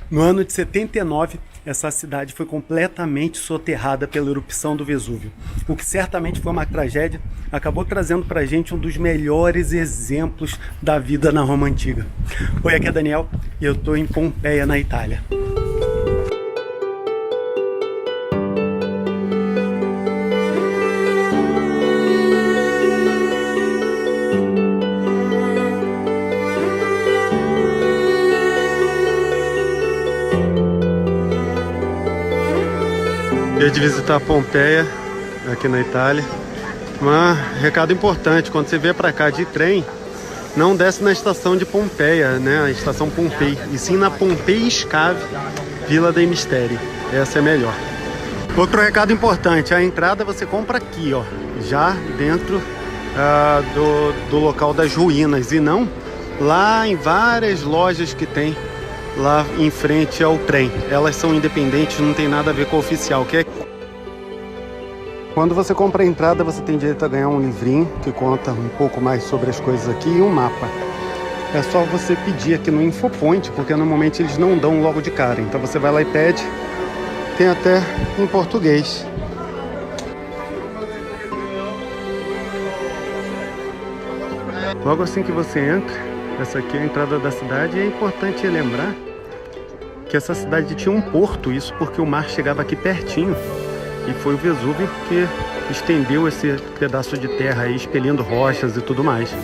No ano de 79, essa cidade foi completamente soterrada pela erupção do Vesúvio, o que certamente foi uma tragédia, acabou trazendo para a gente um dos melhores exemplos da vida na Roma Antiga. Oi, aqui é Daniel e eu estou em Pompeia, na Itália. Dia de visitar Pompeia, aqui na Itália. Um recado importante, quando você vier para cá de trem, não desce na estação de Pompeia, né, a estação Pompei, e sim na Pompei Scave, Villa dei Misteri. Essa é melhor. Outro recado importante, a entrada você compra aqui, ó, já dentro do local das ruínas, e não lá em várias lojas que tem lá em frente ao trem. Elas são independentes, não tem nada a ver com o oficial. Quando você compra a entrada, você tem direito a ganhar um livrinho que conta um pouco mais sobre as coisas aqui e um mapa. É só você pedir aqui no Infopoint, porque normalmente eles não dão logo de cara. Então você vai lá e pede. Tem até em português. Logo assim que você entra, essa aqui é a entrada da cidade, e é importante lembrar que essa cidade tinha um porto, isso porque o mar chegava aqui pertinho, e foi o Vesúvio que estendeu esse pedaço de terra aí, expelindo rochas e tudo mais.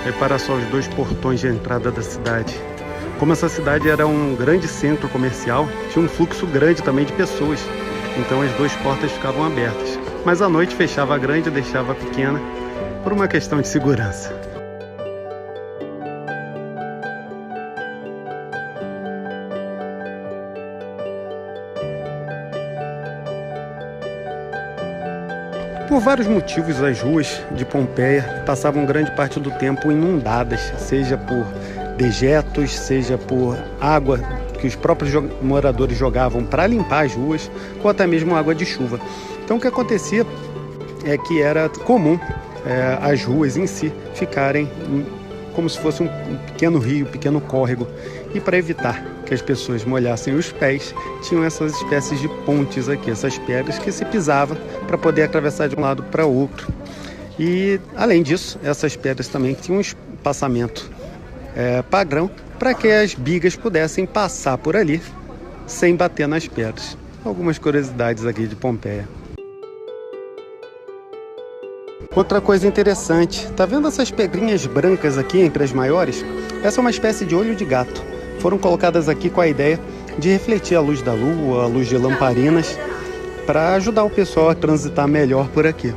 Repara só os dois portões de entrada da cidade. Como essa cidade era um grande centro comercial, tinha um fluxo grande também de pessoas, então as duas portas ficavam abertas. Mas à noite fechava a grande e deixava a pequena, por uma questão de segurança. Por vários motivos, as ruas de Pompeia passavam grande parte do tempo inundadas, seja por dejetos, seja por água que os próprios moradores jogavam para limpar as ruas, ou até mesmo água de chuva. Então o que acontecia é que era comum as ruas em si ficarem como se fosse um pequeno rio, um pequeno córrego. E para evitar que as pessoas molhassem os pés, tinham essas espécies de pontes aqui, essas pedras que se pisava para poder atravessar de um lado para outro. E além disso, essas pedras também tinham um espaçamento padrão para que as bigas pudessem passar por ali sem bater nas pedras. Algumas curiosidades aqui de Pompeia. Outra coisa interessante, tá vendo essas pedrinhas brancas aqui entre as maiores? Essa é uma espécie de olho de gato. Foram colocadas aqui com a ideia de refletir a luz da lua, a luz de lamparinas, para ajudar o pessoal a transitar melhor por aqui.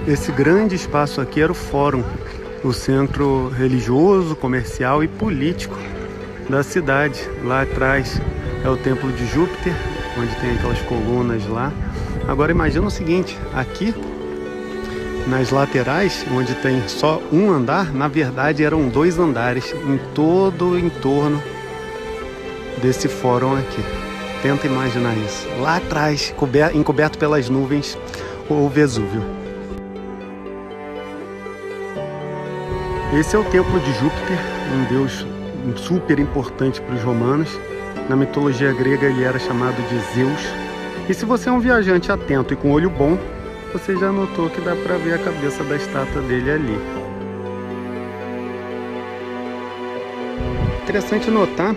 Esse grande espaço aqui era o Fórum, o centro religioso, comercial e político da cidade. Lá atrás é o Templo de Júpiter, onde tem aquelas colunas lá. Agora imagina o seguinte, aqui nas laterais, onde tem só um andar, na verdade eram 2 andares em todo o entorno desse fórum aqui. Tenta imaginar isso. Lá atrás, encoberto pelas nuvens, o Vesúvio. Esse é o Templo de Júpiter, um deus super importante para os romanos. Na mitologia grega ele era chamado de Zeus. E se você é um viajante atento e com olho bom, você já notou que dá para ver a cabeça da estátua dele ali. Interessante notar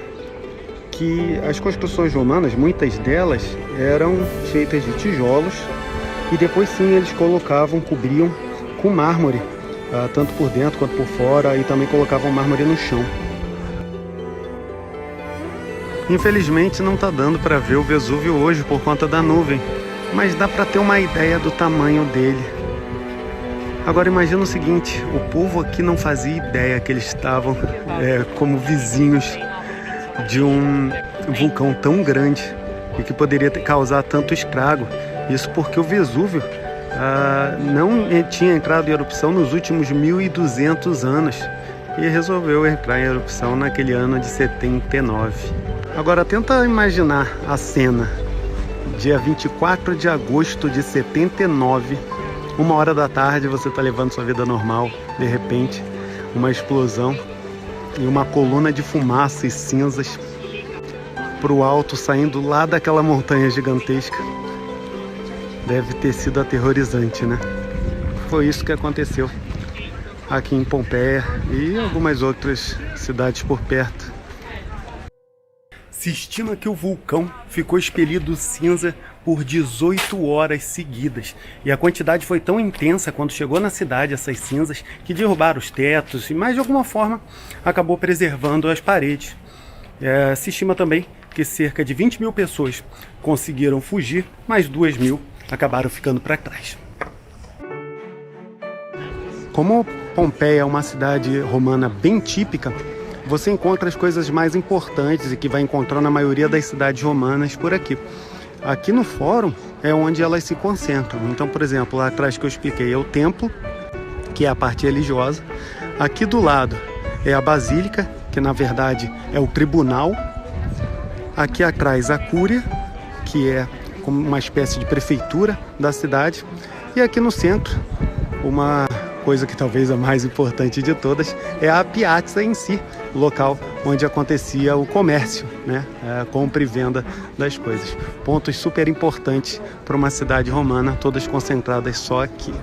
que as construções romanas, muitas delas eram feitas de tijolos e depois sim eles cobriam com mármore, tanto por dentro quanto por fora, e também colocavam mármore no chão. Infelizmente não está dando para ver o Vesúvio hoje por conta da nuvem, mas dá para ter uma ideia do tamanho dele. Agora imagina o seguinte, o povo aqui não fazia ideia que eles estavam como vizinhos de um vulcão tão grande e que poderia causar tanto estrago. Isso porque o Vesúvio não tinha entrado em erupção nos últimos 1.200 anos e resolveu entrar em erupção naquele ano de 79. Agora tenta imaginar a cena. Dia 24 de agosto de 79, 1h da tarde, você está levando sua vida normal, de repente, uma explosão e uma coluna de fumaça e cinzas para o alto, saindo lá daquela montanha gigantesca. Deve ter sido aterrorizante, né? Foi isso que aconteceu aqui em Pompeia e algumas outras cidades por perto. Se estima que o vulcão ficou expelindo cinza por 18 horas seguidas. E a quantidade foi tão intensa quando chegou na cidade, essas cinzas, que derrubaram os tetos e, mais de alguma forma, acabou preservando as paredes. Se estima também que cerca de 20 mil pessoas conseguiram fugir, mas 2 mil acabaram ficando para trás. Como Pompeia é uma cidade romana bem típica, você encontra as coisas mais importantes e que vai encontrar na maioria das cidades romanas por aqui. Aqui no fórum é onde elas se concentram. Então, por exemplo, lá atrás que eu expliquei é o templo, que é a parte religiosa. Aqui do lado é a basílica, que na verdade é o tribunal. Aqui atrás a cúria, que é como uma espécie de prefeitura da cidade. E aqui no centro, uma coisa que talvez a mais importante de todas é a piazza em si, o local onde acontecia o comércio, né? A compra e venda das coisas. Pontos super importantes para uma cidade romana, todas concentradas só aqui.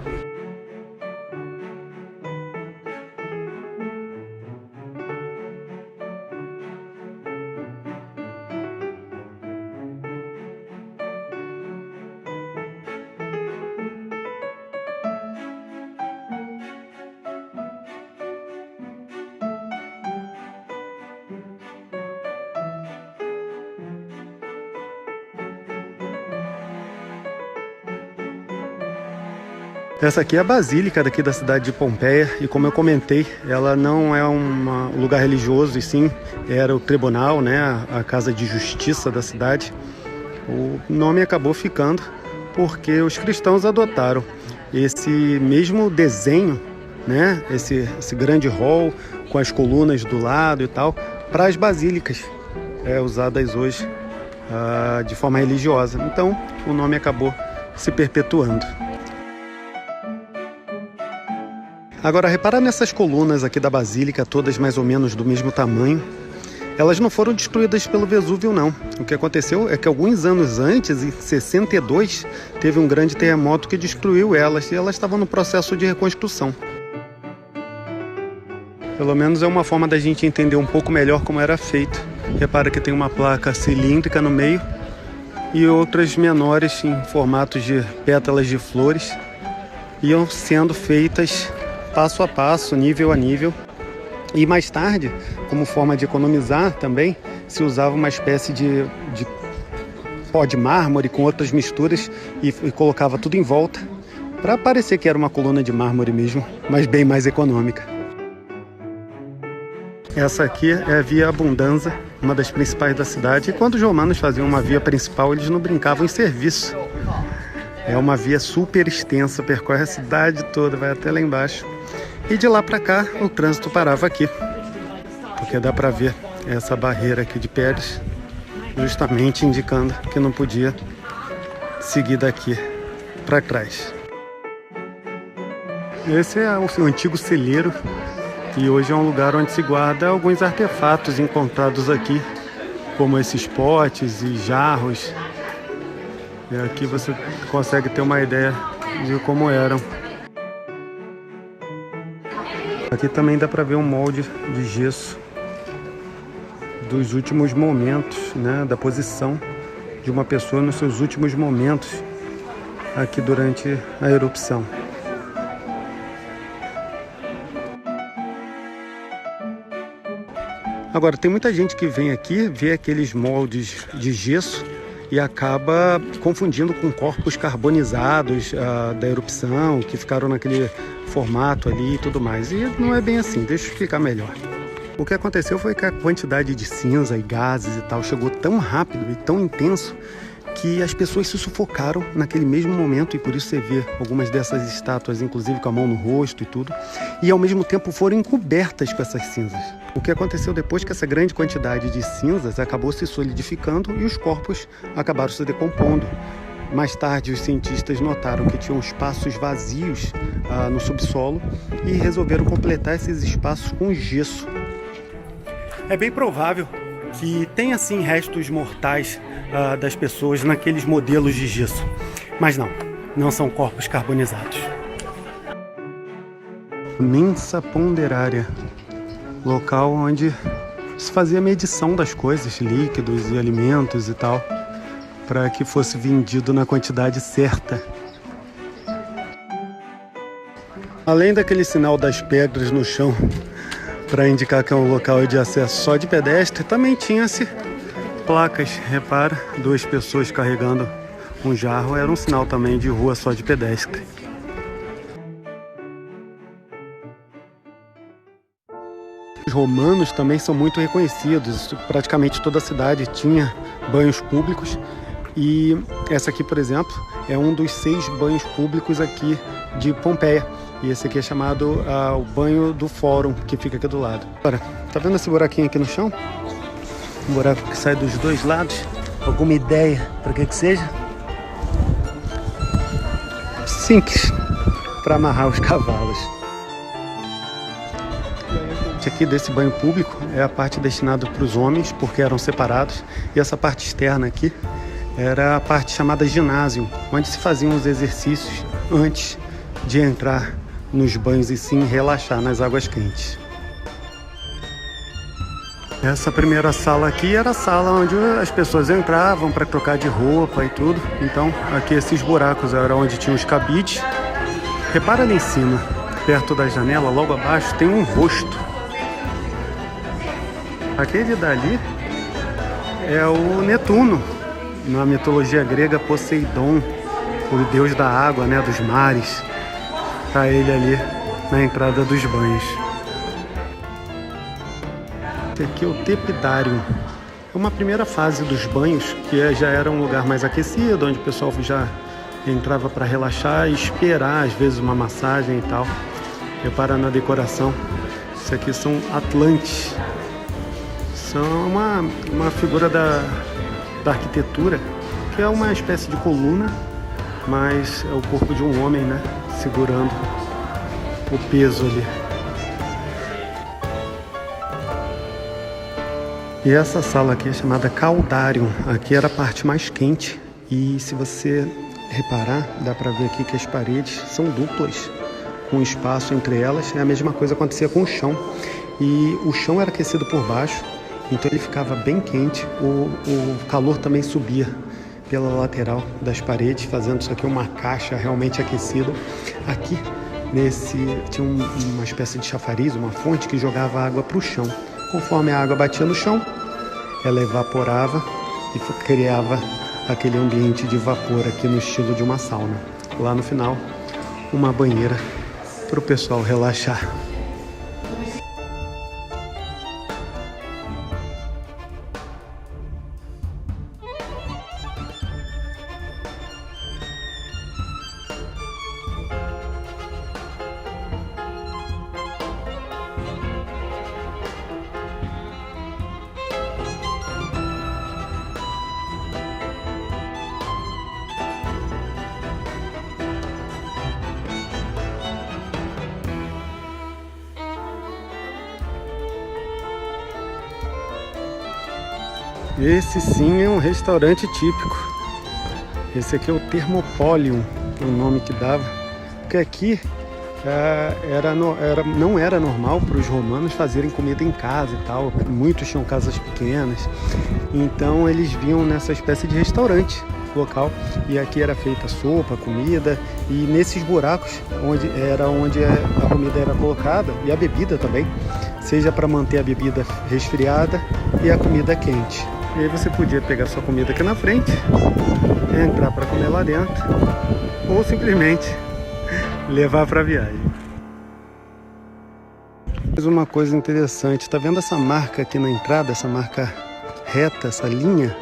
Essa aqui é a basílica daqui da cidade de Pompeia e, como eu comentei, ela não é um lugar religioso, e sim era o tribunal, né, a casa de justiça da cidade. O nome acabou ficando porque os cristãos adotaram esse mesmo desenho, né, esse grande hall com as colunas do lado e tal, para as basílicas usadas hoje de forma religiosa. Então o nome acabou se perpetuando. Agora, repara nessas colunas aqui da basílica, todas mais ou menos do mesmo tamanho. Elas não foram destruídas pelo Vesúvio, não. O que aconteceu é que alguns anos antes, em 62, teve um grande terremoto que destruiu elas e elas estavam no processo de reconstrução. Pelo menos é uma forma da gente entender um pouco melhor como era feito. Repara que tem uma placa cilíndrica no meio e outras menores em formatos de pétalas de flores. Iam sendo feitas passo a passo, nível a nível. E mais tarde, como forma de economizar também, se usava uma espécie de pó de mármore com outras misturas e colocava tudo em volta para parecer que era uma coluna de mármore mesmo, mas bem mais econômica. Essa aqui é a Via Abundanza, uma das principais da cidade. E quando os romanos faziam uma via principal, eles não brincavam em serviço. É uma via super extensa, percorre a cidade toda, vai até lá embaixo. E de lá para cá, o trânsito parava aqui, porque dá para ver essa barreira aqui de pedras, justamente indicando que não podia seguir daqui para trás. Esse é o antigo celeiro, e hoje é um lugar onde se guarda alguns artefatos encontrados aqui, como esses potes e jarros. E aqui você consegue ter uma ideia de como eram. Aqui também dá para ver um molde de gesso dos últimos momentos, né, da posição de uma pessoa nos seus últimos momentos aqui durante a erupção. Agora, tem muita gente que vem aqui, vê aqueles moldes de gesso e acaba confundindo com corpos carbonizados da erupção, que ficaram naquele formato ali e tudo mais. E não é bem assim, deixa eu explicar melhor. O que aconteceu foi que a quantidade de cinza e gases e tal chegou tão rápido e tão intenso que as pessoas se sufocaram naquele mesmo momento, e por isso você vê algumas dessas estátuas, inclusive com a mão no rosto e tudo, e ao mesmo tempo foram encobertas com essas cinzas. O que aconteceu depois que essa grande quantidade de cinzas acabou se solidificando e os corpos acabaram se decompondo. Mais tarde, os cientistas notaram que tinham espaços vazios no subsolo e resolveram completar esses espaços com gesso. É bem provável que tenha sim restos mortais das pessoas naqueles modelos de gesso, mas não são corpos carbonizados. Mensa Ponderária, local onde se fazia medição das coisas, líquidos e alimentos e tal, para que fosse vendido na quantidade certa. Além daquele sinal das pedras no chão para indicar que é um local de acesso só de pedestre, também tinha-se placas. Repara, 2 pessoas carregando um jarro, era um sinal também de rua só de pedestre. Os romanos também são muito reconhecidos, praticamente toda a cidade tinha banhos públicos e essa aqui, por exemplo, é um dos 6 banhos públicos aqui de Pompeia. E esse aqui é chamado o banho do Fórum, que fica aqui do lado. Olha, tá vendo esse buraquinho aqui no chão? Um buraco que sai dos 2 lados. Alguma ideia para que seja? Sinks para amarrar os cavalos. Aqui desse banho público é a parte destinada para os homens, porque eram separados, e essa parte externa aqui era a parte chamada ginásio, onde se faziam os exercícios antes de entrar nos banhos e sim relaxar nas águas quentes. Essa primeira sala aqui era a sala onde as pessoas entravam para trocar de roupa e tudo. Então aqui esses buracos eram onde tinham os cabides. Repara ali em cima, perto da janela, logo abaixo, tem um rosto. Aquele dali é o Netuno, na mitologia grega Poseidon, o deus da água, né, dos mares. Tá ele ali na entrada dos banhos. Esse aqui é o Tepidário. É uma primeira fase dos banhos, que já era um lugar mais aquecido, onde o pessoal já entrava para relaxar e esperar, às vezes, uma massagem e tal. Repara na decoração. Isso aqui são atlantes. São uma figura da arquitetura, que é uma espécie de coluna, mas é o corpo de um homem, né? Segurando o peso ali. E essa sala aqui é chamada Caldarium. Aqui era a parte mais quente. E se você reparar, dá para ver aqui que as paredes são duplas, com espaço entre elas. É a mesma coisa acontecia com o chão. E o chão era aquecido por baixo, então ele ficava bem quente. O calor também subia pela lateral das paredes, fazendo isso aqui uma caixa realmente aquecida. Aqui tinha uma espécie de chafariz, uma fonte que jogava água para o chão. Conforme a água batia no chão, ela evaporava e criava aquele ambiente de vapor aqui no estilo de uma sauna. Lá no final, uma banheira para o pessoal relaxar. Esse sim é um restaurante típico. Esse aqui é o Thermopolium, o nome que dava. Porque aqui não era normal para os romanos fazerem comida em casa e tal. Muitos tinham casas pequenas. Então eles vinham nessa espécie de restaurante local. E aqui era feita sopa, comida. E nesses buracos, onde a comida era colocada, e a bebida também, seja para manter a bebida resfriada e a comida quente. E aí você podia pegar sua comida aqui na frente, entrar para comer lá dentro, ou simplesmente levar para a viagem. Mais uma coisa interessante, tá vendo essa marca aqui na entrada, essa marca reta, essa linha?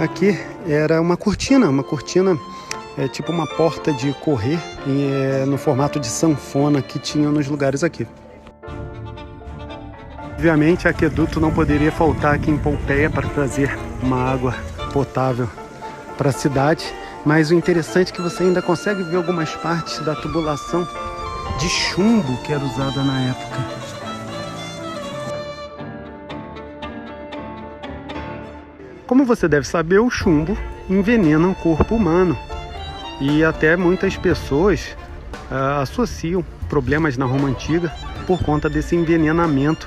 Aqui era uma cortina é tipo uma porta de correr no formato de sanfona que tinha nos lugares aqui. Obviamente, aqueduto não poderia faltar aqui em Pompeia para trazer uma água potável para a cidade. Mas o interessante é que você ainda consegue ver algumas partes da tubulação de chumbo que era usada na época. Como você deve saber, o chumbo envenena o corpo humano. E até muitas pessoas associam problemas na Roma Antiga por conta desse envenenamento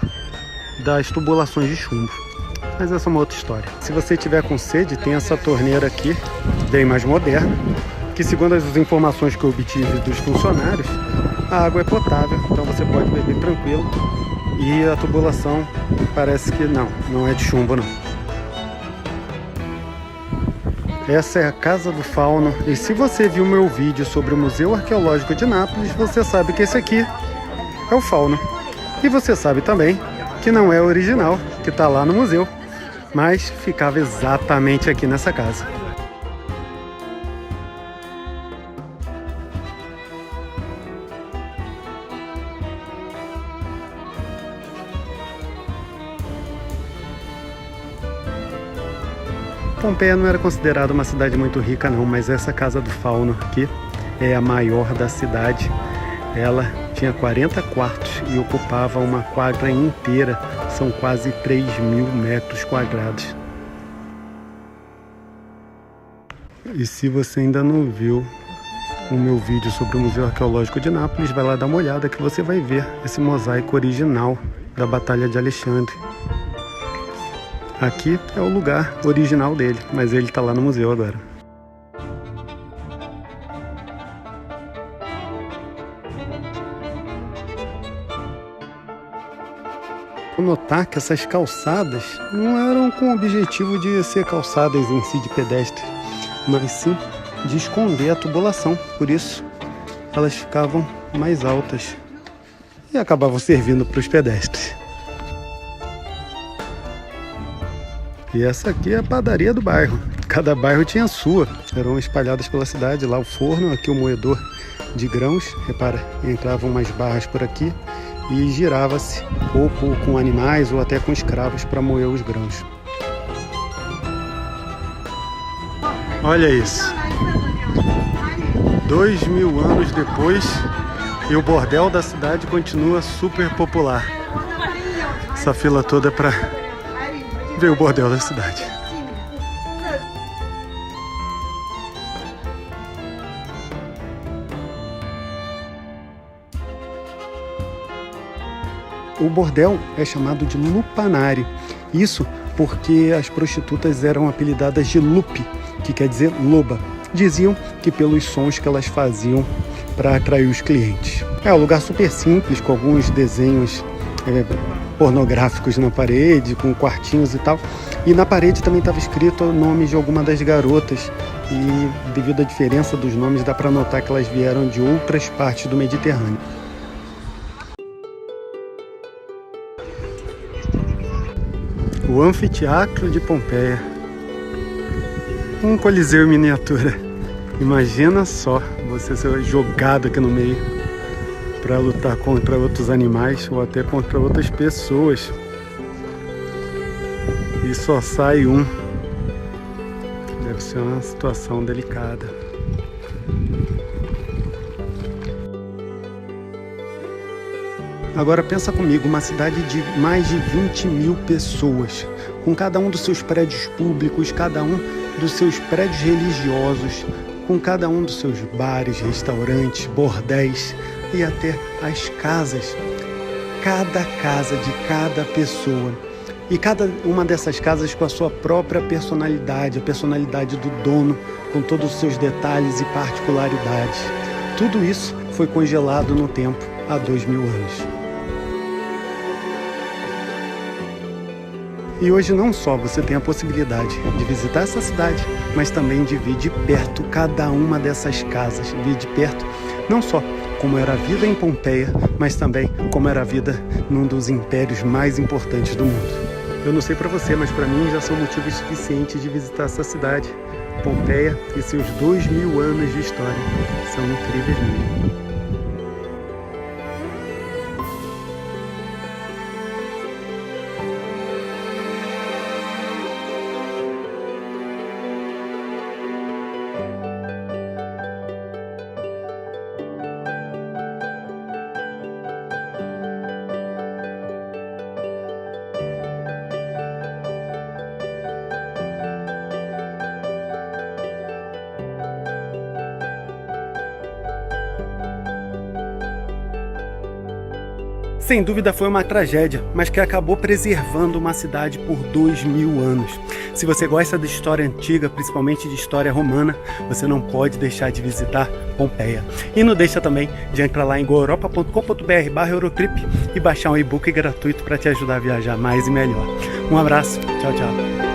das tubulações de chumbo. Mas essa é uma outra história. Se você tiver com sede, tem essa torneira aqui, bem mais moderna, que segundo as informações que eu obtive dos funcionários, a água é potável, então você pode beber tranquilo. E a tubulação parece que não é de chumbo não. Essa é a Casa do Fauno, e se você viu meu vídeo sobre o Museu Arqueológico de Nápoles, você sabe que esse aqui é o Fauno. E você sabe também que não é o original, que está lá no museu, mas ficava exatamente aqui nessa casa. Pompeia não era considerada uma cidade muito rica não, mas essa Casa do Fauno aqui é a maior da cidade. Ela tinha 40 quartos e ocupava uma quadra inteira, são quase 3.000 metros quadrados. E se você ainda não viu o meu vídeo sobre o Museu Arqueológico de Nápoles, vai lá dar uma olhada que você vai ver esse mosaico original da Batalha de Alexandre. Aqui é o lugar original dele, mas ele está lá no museu agora. Vou notar que essas calçadas não eram com o objetivo de ser calçadas em si de pedestre, mas sim de esconder a tubulação. Por isso, elas ficavam mais altas e acabavam servindo para os pedestres. E essa aqui é a padaria do bairro. Cada bairro tinha a sua. Eram espalhadas pela cidade. Lá o forno, aqui o moedor de grãos. Repara, entravam umas barras por aqui e girava-se, ou com animais ou até com escravos para moer os grãos. Olha isso. 2000 anos depois e o bordel da cidade continua super popular. Essa fila toda é para ver o bordel da cidade. O bordel é chamado de lupanário. Isso porque as prostitutas eram apelidadas de lupe, que quer dizer loba. Diziam que pelos sons que elas faziam para atrair os clientes. É um lugar super simples, com alguns desenhos pornográficos na parede, com quartinhos e tal. E na parede também estava escrito o nome de alguma das garotas. E devido à diferença dos nomes, dá para notar que elas vieram de outras partes do Mediterrâneo. O Anfiteatro de Pompeia. Um coliseu em miniatura. Imagina só você ser jogado aqui no meio para lutar contra outros animais ou até contra outras pessoas. E só sai um. Deve ser uma situação delicada. Agora pensa comigo, uma cidade de mais de 20.000 pessoas, com cada um dos seus prédios públicos, cada um dos seus prédios religiosos, com cada um dos seus bares, restaurantes, bordéis e até as casas. Cada casa de cada pessoa. E cada uma dessas casas com a sua própria personalidade, a personalidade do dono, com todos os seus detalhes e particularidades. Tudo isso foi congelado no tempo há 2000 anos. E hoje não só você tem a possibilidade de visitar essa cidade, mas também de ver de perto cada uma dessas casas, ver de perto não só como era a vida em Pompeia, mas também como era a vida num dos impérios mais importantes do mundo. Eu não sei para você, mas para mim já são motivos suficientes de visitar essa cidade. Pompeia e seus 2000 anos de história são incríveis mesmo. Sem dúvida foi uma tragédia, mas que acabou preservando uma cidade por 2000 anos. Se você gosta de história antiga, principalmente de história romana, você não pode deixar de visitar Pompeia. E não deixa também de entrar lá em goeuropa.com.br/Eurotrip e baixar um e-book gratuito para te ajudar a viajar mais e melhor. Um abraço, tchau, tchau.